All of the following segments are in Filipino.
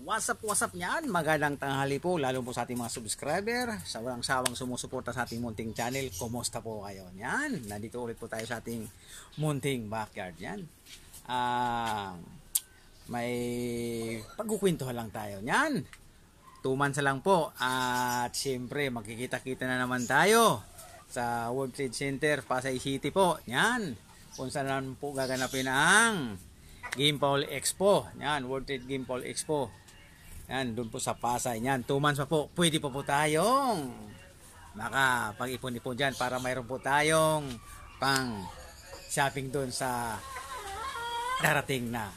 What's up niyan? Magandang tanghali po, lalo po sa ating mga subscriber, sa walang sawang sumusuporta sa ating munting channel. Kumusta po kayo? Yan, nandito ulit po tayo sa ating munting backyard. Yan. May pagkukwentuhan lang tayo. Yan. 2 months lang po. At siyempre, magkikita-kita na naman tayo sa World Trade Center, Pasay City po. Yan. Kung saan po gaganapin ang Gimbal Expo. Yan, World Trade Gimbal Expo. Yan, doon po sa Pasay. Yan, 2 months pa po. Pwede pa po tayong makapag-ipon-ipon dyan para mayroon po tayong pang shopping doon sa darating na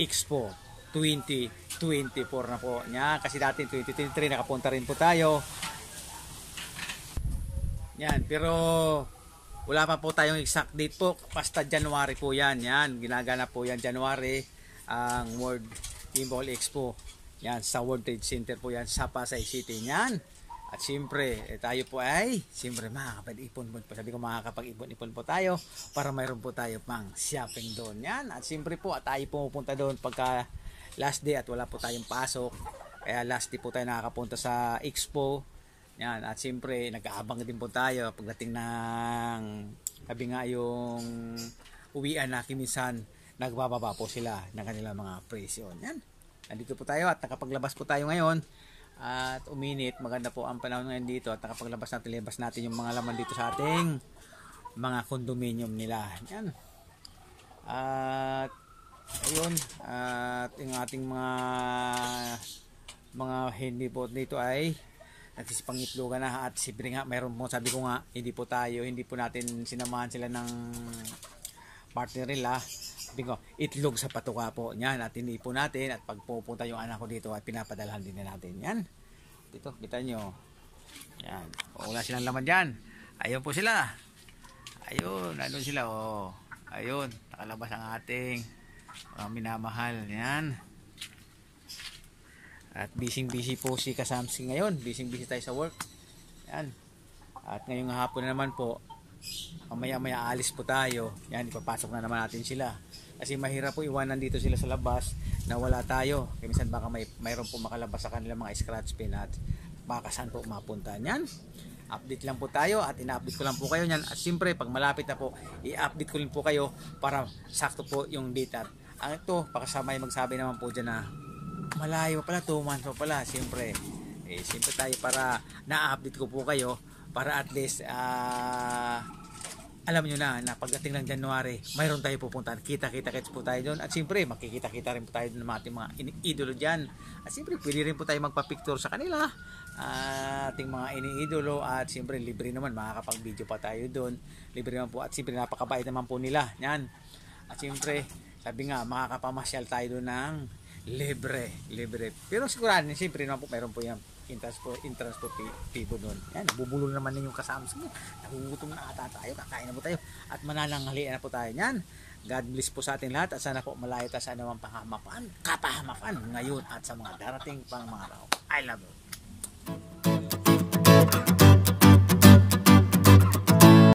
Expo 2024 na po. Yan, kasi dati 2023 nakapunta rin po tayo. Yan, pero wala pa po tayong exact date po. Basta January po yan. Yan, ginaganap po yan January ang World Gimbal Expo. Yan, sa World Trade Center po yan sa Pasay City. Yan. At siyempre, tayo po ay siyempre makakapag-ipon po. Sabi ko makakapag-ipon-ipon po tayo para mayroon po tayo pang shopping doon. Yan. At siyempre po, tayo pupunta doon pagka last day at wala po tayong pasok. Kaya last day po tayo nakakapunta sa Expo. Yan, at siyempre nag-aabang din po tayo pagdating ng sabi nga yung uwian na minsan nagbababa po sila ng kanilang mga presyo. Yan, nandito po tayo at nakapaglabas po tayo ngayon at uminit, maganda po ang panahon ngayon dito at nakapaglabas natin yung mga laman dito sa ating mga condominium nila. Yan, at ayun, at yung ating mga hindi po dito ay nagsisipangitlogan na at siyempre nga mayroon po, sabi ko nga hindi po natin sinamahan sila ng partner nila. Sabi ko, itlog sa patuka po yan at hindi po natin at pag pupunta yung anak ko dito at pinapadalhan din natin yan. Dito, kita nyo yan, wala silang laman dyan. Ayun po sila, ayun, nandun sila, oh. Ayun, nakalabas ang ating minamahal yan. At busy po si Kasamsi ngayon. Busy tayo sa work. Yan. At ngayong hapon na naman po, mamaya aalis po tayo. Yan, ipapasok na naman natin sila. Kasi mahirap po iwanan dito sila sa labas na wala tayo. Kaya minsan baka mayroon po makalabas sa kanila mga scratch pin at baka saan po mapunta. Yan. Update lang po tayo at ina-update ko lang po kayo yan. At siyempre, pag malapit na po, i-update ko rin po kayo para sakto po yung date. At ang ito, pakasama yung magsabi naman po dyan na malayo pala, 2 months pa pala. Siyempre tayo para na-update ko po kayo para at least alam nyo na pagdating ng January mayroon tayo pupuntahan, kita-kits po tayo doon. At siyempre makikita-kita rin po tayo doon ng ating mga iniidolo dyan. At siyempre pwede rin po tayo magpa-picture sa kanila, ating mga iniidolo. At siyempre libre naman, makakapag-video pa tayo doon, libre naman po. At siyempre napakabait naman po nila yan. At siyempre sabi nga makakapamasyal tayo doon ng libre. Pero sigurado, siyempre naman po mayroon po yung intransportibo doon. Yan, bubulol naman ninyong kasama. Nagugutom na ata tayo, kakain na po tayo at manananghalian na po tayo. Yan, God bless po sa ating lahat at sana po malayo tayo sa anumang kapahamakan ngayon at sa mga darating pang mga araw. I love you.